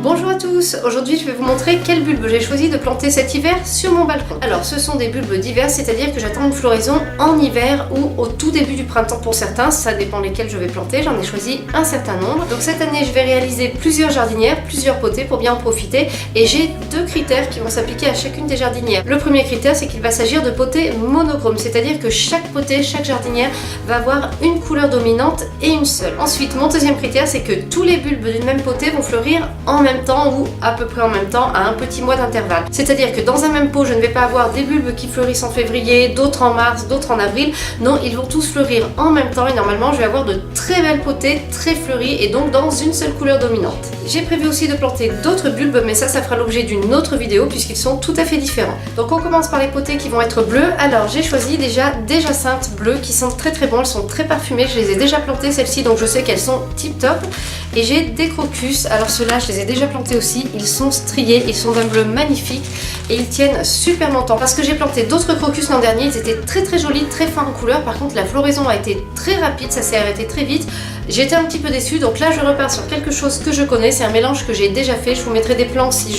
Bonjour à tous, aujourd'hui je vais vous montrer quel bulbe j'ai choisi de planter cet hiver sur mon balcon. Alors ce sont des bulbes d'hiver, c'est-à-dire que j'attends une floraison en hiver ou au tout début du printemps pour certains, ça dépend lesquels je vais planter, j'en ai choisi un certain nombre. Donc cette année je vais réaliser plusieurs jardinières, plusieurs potées pour bien en profiter et j'ai deux critères qui vont s'appliquer à chacune des jardinières. Le premier critère c'est qu'il va s'agir de potées monochromes, c'est-à-dire que chaque potée, chaque jardinière va avoir une couleur dominante et une seule. Ensuite mon deuxième critère c'est que tous les bulbes d'une même potée vont fleurir en même temps ou à peu près en même temps à un petit mois d'intervalle. C'est-à-dire que dans un même pot, je ne vais pas avoir des bulbes qui fleurissent en février, d'autres en mars, d'autres en avril. Non, ils vont tous fleurir en même temps et normalement, je vais avoir de très belles potées, très fleuries et donc dans une seule couleur dominante. J'ai prévu aussi de planter d'autres bulbes, mais ça fera l'objet d'une autre vidéo puisqu'ils sont tout à fait différents. Donc on commence par les potées qui vont être bleues. Alors j'ai choisi déjà des jacinthes bleues qui sentent très très bon, elles sont très parfumées. Je les ai déjà plantées celles-ci, donc je sais qu'elles sont tip top. Et j'ai des crocus, alors ceux-là je les ai déjà plantés aussi, ils sont striés, ils sont d'un bleu magnifique et ils tiennent super longtemps. Parce que j'ai planté d'autres crocus l'an dernier, ils étaient très très jolis, très fins en couleur, par contre la floraison a été très rapide, ça s'est arrêté très vite. J'étais un petit peu déçue, donc là je repars sur quelque chose que je connais, c'est un mélange que j'ai déjà fait, je vous mettrai des plans si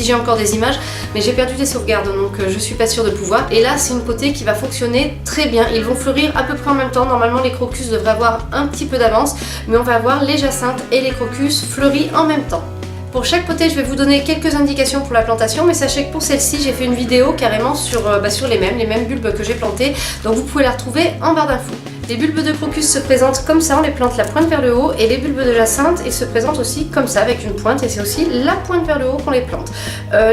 j'ai encore des images, mais j'ai perdu des sauvegardes donc je suis pas sûre de pouvoir. Et là c'est une potée qui va fonctionner très bien, ils vont fleurir à peu près en même temps, normalement les crocus devraient avoir un petit peu d'avance, mais on va avoir les jacinthes et les crocus fleuris en même temps. Pour chaque potée, je vais vous donner quelques indications pour la plantation, mais sachez que pour celle-ci, j'ai fait une vidéo carrément sur les mêmes bulbes que j'ai plantés, donc vous pouvez la retrouver en barre d'infos. Les bulbes de crocus se présentent comme ça, on les plante la pointe vers le haut, et les bulbes de jacinthe, ils se présentent aussi comme ça, avec une pointe, et c'est aussi la pointe vers le haut qu'on les plante.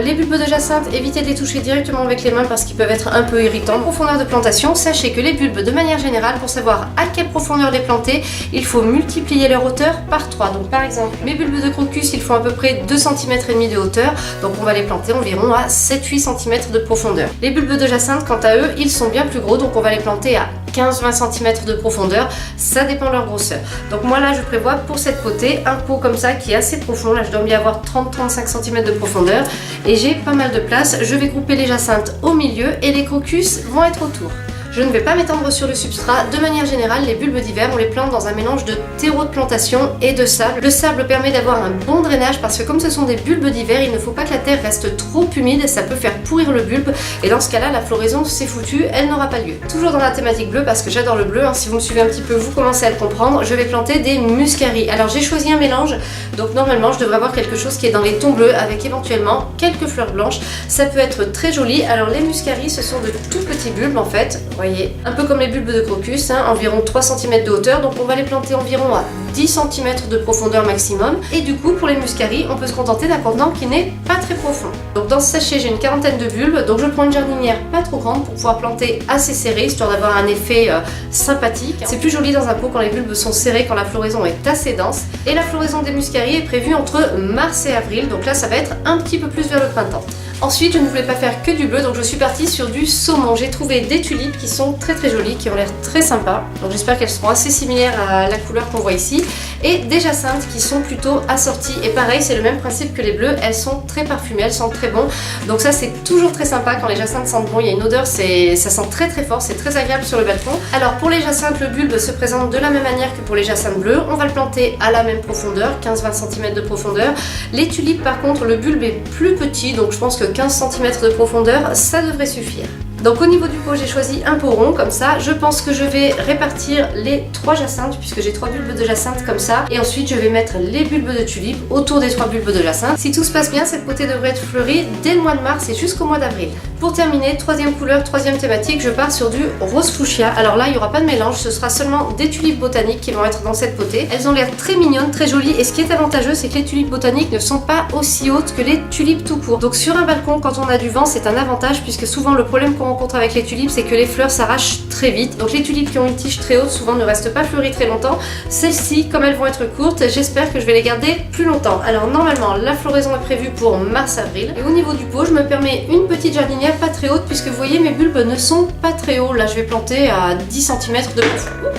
Les bulbes de jacinthe, évitez de les toucher directement avec les mains parce qu'ils peuvent être un peu irritants. Profondeur de plantation, sachez que les bulbes, de manière générale, pour savoir à quelle profondeur les planter, il faut multiplier leur hauteur par 3. Donc par exemple, mes bulbes de crocus, ils font à peu près 2,5 cm de hauteur, donc on va les planter environ à 7-8 cm de profondeur. Les bulbes de jacinthe, quant à eux, ils sont bien plus gros, donc on va les planter à 15-20 cm de profondeur, ça dépend de leur grosseur. Donc moi là je prévois pour cette potée un pot comme ça qui est assez profond, là je dois y avoir 30-35 cm de profondeur et j'ai pas mal de place. Je vais grouper les jacinthes au milieu et les crocus vont être autour. Je ne vais pas m'étendre sur le substrat. De manière générale, les bulbes d'hiver, on les plante dans un mélange de terreau de plantation et de sable. Le sable permet d'avoir un bon drainage parce que comme ce sont des bulbes d'hiver, il ne faut pas que la terre reste trop humide, ça peut faire pourrir le bulbe et dans ce cas-là, la floraison c'est foutu, elle n'aura pas lieu. Toujours dans la thématique bleue parce que j'adore le bleu, si vous me suivez un petit peu, vous commencez à le comprendre, je vais planter des muscaries. Alors j'ai choisi un mélange, donc normalement je devrais avoir quelque chose qui est dans les tons bleus avec éventuellement quelques fleurs blanches. Ça peut être très joli. Alors les muscaries, ce sont de tout petits bulbes en fait. Voyez, un peu comme les bulbes de crocus, environ 3 cm de hauteur, donc on va les planter environ à 10 cm de profondeur maximum. Et du coup, pour les muscaries, on peut se contenter d'un contenant qui n'est pas très profond. Donc dans ce sachet, j'ai une quarantaine de bulbes, donc je prends une jardinière pas trop grande pour pouvoir planter assez serré, histoire d'avoir un effet sympathique. C'est plus joli dans un pot quand les bulbes sont serrés, quand la floraison est assez dense. Et la floraison des muscaries est prévue entre mars et avril, donc là ça va être un petit peu plus vers le printemps. Ensuite, je ne voulais pas faire que du bleu, donc je suis partie sur du saumon. J'ai trouvé des tulipes qui sont très très jolies, qui ont l'air très sympas. Donc j'espère qu'elles seront assez similaires à la couleur qu'on voit ici. Et des jacinthes qui sont plutôt assorties. Et pareil, c'est le même principe que les bleus, elles sont très parfumées, elles sentent très bon. Donc ça, c'est toujours très sympa quand les jacinthes sentent bon. Il y a une odeur, ça sent très très fort, c'est très agréable sur le balcon. Alors pour les jacinthes, le bulbe se présente de la même manière que pour les jacinthes bleus. On va le planter à la même profondeur, 15-20 cm de profondeur. Les tulipes, par contre, le bulbe est plus petit, donc je pense que 15 cm de profondeur, ça devrait suffire. Donc au niveau du pot, j'ai choisi un pot rond comme ça. Je pense que je vais répartir les 3 jacinthes puisque j'ai 3 bulbes de jacinthe comme ça. Et ensuite, je vais mettre les bulbes de tulipes autour des 3 bulbes de jacinthe. Si tout se passe bien, cette potée devrait être fleurie dès le mois de mars et jusqu'au mois d'avril. Pour terminer, troisième couleur, troisième thématique, je pars sur du rose fuchsia. Alors là, il n'y aura pas de mélange, ce sera seulement des tulipes botaniques qui vont être dans cette potée. Elles ont l'air très mignonnes, très jolies. Et ce qui est avantageux, c'est que les tulipes botaniques ne sont pas aussi hautes que les tulipes tout court. Donc sur un balcon, quand on a du vent, c'est un avantage puisque souvent le problème qu'on rencontre avec les tulipes, c'est que les fleurs s'arrachent très vite. Donc les tulipes qui ont une tige très haute souvent ne restent pas fleuries très longtemps. Celles-ci, comme elles vont être courtes, j'espère que je vais les garder plus longtemps. Alors normalement, la floraison est prévue pour mars-avril. Et au niveau du pot, je me permets une petite jardinière pas très haute puisque vous voyez, mes bulbes ne sont pas très hauts. Là, je vais planter à 10 cm de profondeur.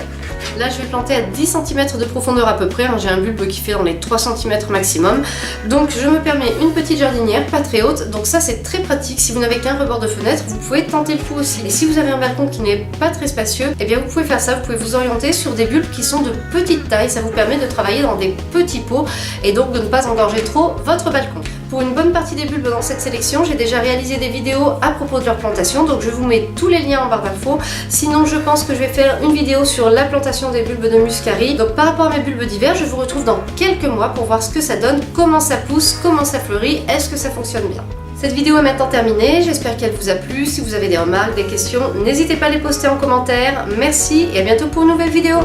Là je vais planter à 10 cm de profondeur à peu près, j'ai un bulbe qui fait dans les 3 cm maximum. Donc je me permets une petite jardinière, pas très haute, donc ça c'est très pratique. Si vous n'avez qu'un rebord de fenêtre, vous pouvez tenter le coup aussi. Et si vous avez un balcon qui n'est pas très spacieux, eh bien vous pouvez faire ça, vous pouvez vous orienter sur des bulbes qui sont de petite taille, ça vous permet de travailler dans des petits pots et donc de ne pas engorger trop votre balcon. Pour une bonne partie des bulbes dans cette sélection, j'ai déjà réalisé des vidéos à propos de leur plantation, donc je vous mets tous les liens en barre d'infos. Sinon, je pense que je vais faire une vidéo sur la plantation des bulbes de muscari. Donc par rapport à mes bulbes d'hiver, je vous retrouve dans quelques mois pour voir ce que ça donne, comment ça pousse, comment ça fleurit, est-ce que ça fonctionne bien. Cette vidéo est maintenant terminée, j'espère qu'elle vous a plu. Si vous avez des remarques, des questions, n'hésitez pas à les poster en commentaire. Merci et à bientôt pour une nouvelle vidéo.